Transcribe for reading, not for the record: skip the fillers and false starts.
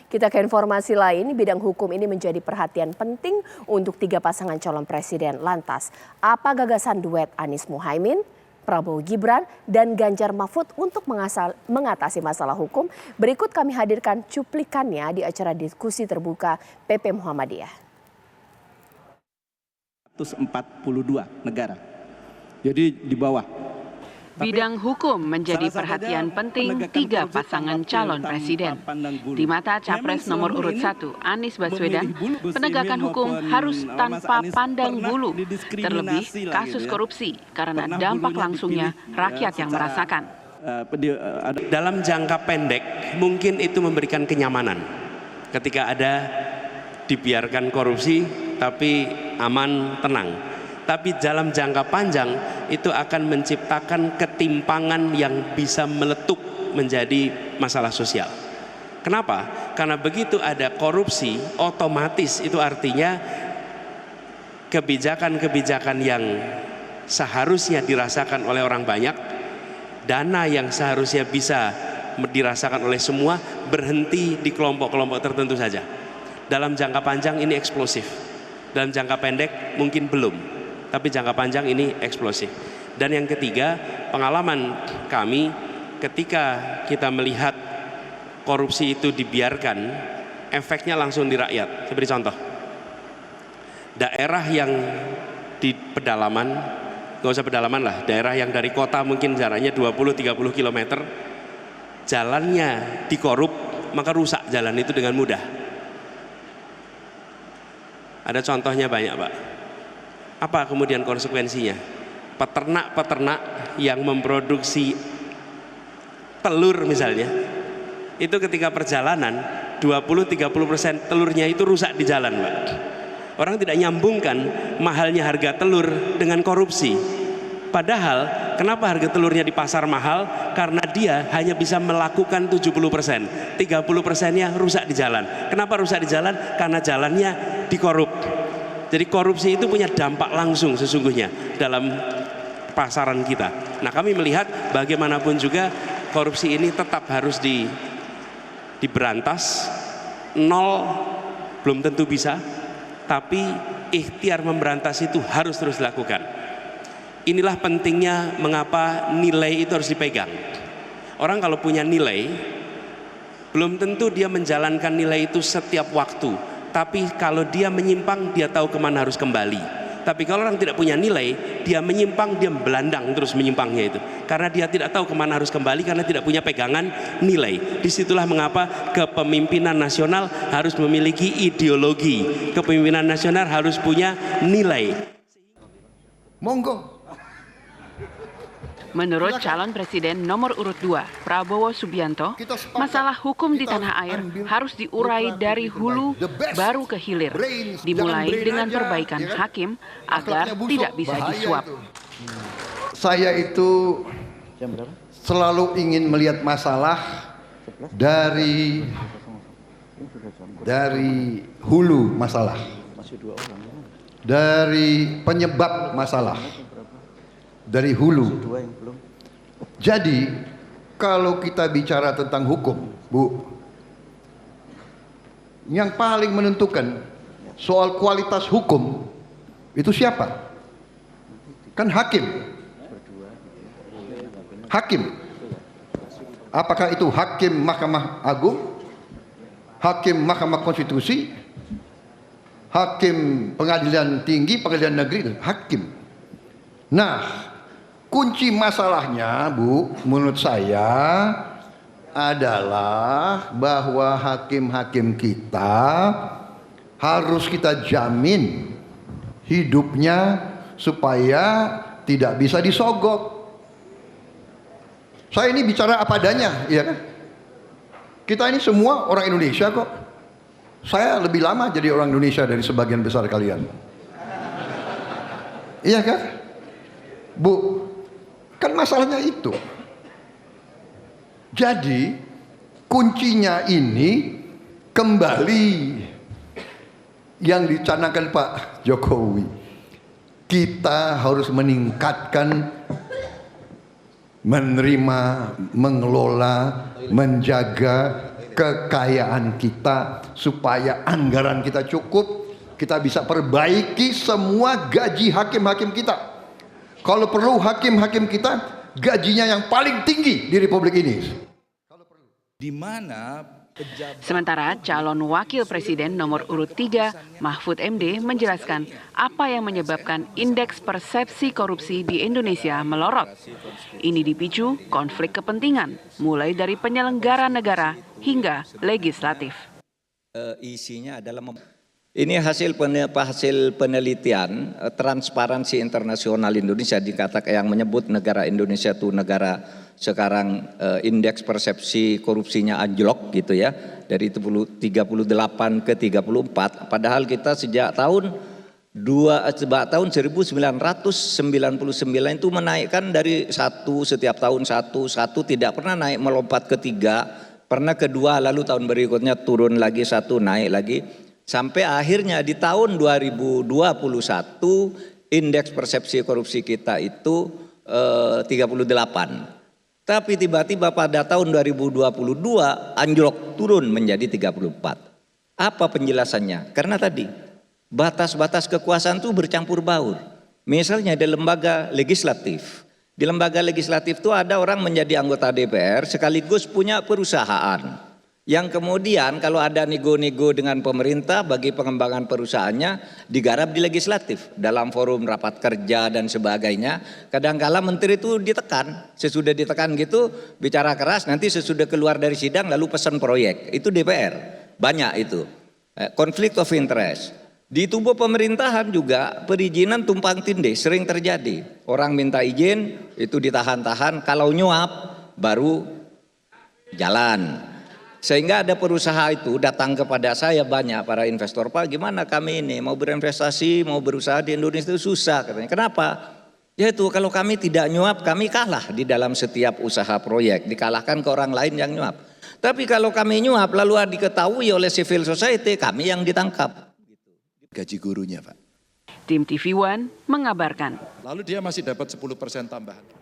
Kita ke informasi lain, bidang hukum ini menjadi perhatian penting untuk 3 pasangan calon presiden. Lantas, apa gagasan duet Anies Muhaimin, Prabowo Gibran, dan Ganjar Mahfud untuk mengatasi masalah hukum? Berikut kami hadirkan cuplikannya di acara diskusi terbuka PP Muhammadiyah. 142 negara. Jadi di bawah. Bidang hukum menjadi perhatian penting 3 pasangan calon presiden. Di mata Capres nomor urut 1, Anies Baswedan, penegakan hukum harus tanpa pandang bulu, terlebih kasus korupsi, karena dampak langsungnya rakyat yang merasakan. Dalam jangka pendek, mungkin itu memberikan kenyamanan. Ketika ada dibiarkan korupsi, tapi aman, tenang. Tapi dalam jangka panjang itu akan menciptakan ketimpangan yang bisa meletup menjadi masalah sosial. Kenapa? Karena begitu ada korupsi, otomatis itu artinya kebijakan-kebijakan yang seharusnya dirasakan oleh orang banyak, dana yang seharusnya bisa dirasakan oleh semua, berhenti di kelompok-kelompok tertentu saja. Dalam jangka panjang ini eksplosif, dalam jangka pendek mungkin belum. Tapi jangka panjang ini eksplosif. Dan yang ketiga, pengalaman kami ketika kita melihat korupsi itu dibiarkan, efeknya langsung di rakyat. Saya beri contoh. Daerah yang di pedalaman, nggak usah pedalaman lah, daerah yang dari kota mungkin jaraknya 20-30 km, jalannya dikorup, maka rusak jalan itu dengan mudah. Ada contohnya banyak, Pak. Apa kemudian konsekuensinya? Peternak-peternak yang memproduksi telur misalnya, itu ketika perjalanan 20-30% telurnya itu rusak di jalan, Pak. Orang tidak nyambungkan mahalnya harga telur dengan korupsi. Padahal kenapa harga telurnya di pasar mahal? Karena dia hanya bisa melakukan 70%, 30%-nya rusak di jalan. Kenapa rusak di jalan? Karena jalannya dikorup. Jadi korupsi itu punya dampak langsung sesungguhnya dalam pasaran kita. Nah, kami melihat bagaimanapun juga korupsi ini tetap harus diberantas. Nol belum tentu bisa, tapi ikhtiar memberantas itu harus terus dilakukan. Inilah pentingnya mengapa nilai itu harus dipegang. Orang kalau punya nilai, belum tentu dia menjalankan nilai itu setiap waktu. Tapi kalau dia menyimpang, dia tahu kemana harus kembali. Tapi kalau orang tidak punya nilai, dia menyimpang, dia belandang terus menyimpangnya itu. Karena dia tidak tahu kemana harus kembali, karena tidak punya pegangan nilai. Disitulah mengapa kepemimpinan nasional harus memiliki ideologi. Kepemimpinan nasional harus punya nilai. Monggo. Menurut calon presiden nomor urut 2, Prabowo Subianto, masalah hukum di tanah air harus diurai dari hulu baru ke hilir, dimulai dengan perbaikan hakim agar tidak bisa disuap. Saya itu selalu ingin melihat masalah dari hulu masalah, dari penyebab masalah, dari hulu. Jadi kalau kita bicara tentang hukum, Bu, yang paling menentukan soal kualitas hukum itu siapa? Kan hakim. Hakim. Apakah itu hakim Mahkamah Agung, hakim Mahkamah Konstitusi, hakim Pengadilan Tinggi, Pengadilan Negeri, hakim. Nah, kunci masalahnya, Bu, menurut saya adalah bahwa hakim-hakim kita harus kita jamin hidupnya supaya tidak bisa disogok. Saya ini bicara apa adanya, ya kan? Kita ini semua orang Indonesia kok. Saya lebih lama jadi orang Indonesia dari sebagian besar kalian. Iya kan? Bu, kan masalahnya itu. Jadi kuncinya ini kembali yang dicanangkan Pak Jokowi. Kita harus meningkatkan, menerima, mengelola, menjaga kekayaan kita, supaya anggaran kita cukup, kita bisa perbaiki semua gaji hakim-hakim kita. Kalau perlu hakim-hakim kita gajinya yang paling tinggi di Republik ini. Di mana Sementara calon wakil presiden nomor urut 3, Mahfud MD, menjelaskan apa yang menyebabkan indeks persepsi korupsi di Indonesia melorot. Ini dipicu konflik kepentingan, mulai dari penyelenggara negara hingga legislatif. Isinya adalah ini hasil penelitian Transparansi Internasional Indonesia, dikatakan yang menyebut negara Indonesia itu negara sekarang indeks persepsi korupsinya anjlok gitu ya, dari 38 ke 34, padahal kita sejak tahun 1999 itu menaikkan dari setiap tahun satu, tidak pernah naik melompat ke 3, pernah ke 2, lalu tahun berikutnya turun lagi 1, naik lagi, sampai akhirnya di tahun 2021 indeks persepsi korupsi kita itu 38. Tapi tiba-tiba pada tahun 2022 anjlok turun menjadi 34. Apa penjelasannya? Karena tadi batas-batas kekuasaan itu bercampur baur. Misalnya di lembaga legislatif. Di lembaga legislatif itu ada orang menjadi anggota DPR sekaligus punya perusahaan. Yang kemudian kalau ada nego-nego dengan pemerintah bagi pengembangan perusahaannya digarap di legislatif dalam forum rapat kerja dan sebagainya. Kadang-kala menteri itu ditekan, sesudah ditekan gitu bicara keras, nanti sesudah keluar dari sidang lalu pesan proyek. Itu DPR, banyak itu. Konflik of interest. Di tubuh pemerintahan juga perizinan tumpang tindih sering terjadi. Orang minta izin itu ditahan-tahan, kalau nyuap baru jalan. Sehingga ada perusaha itu datang kepada saya banyak para investor, Pak gimana kami ini mau berinvestasi, mau berusaha di Indonesia itu susah katanya. Kenapa? Yaitu kalau kami tidak nyuap kami kalah di dalam setiap usaha proyek, dikalahkan ke orang lain yang nyuap. Tapi kalau kami nyuap lalu diketahui oleh civil society, kami yang ditangkap. gaji gurunya, Pak. Tim TV One mengabarkan. Lalu dia masih dapat 10% tambahan.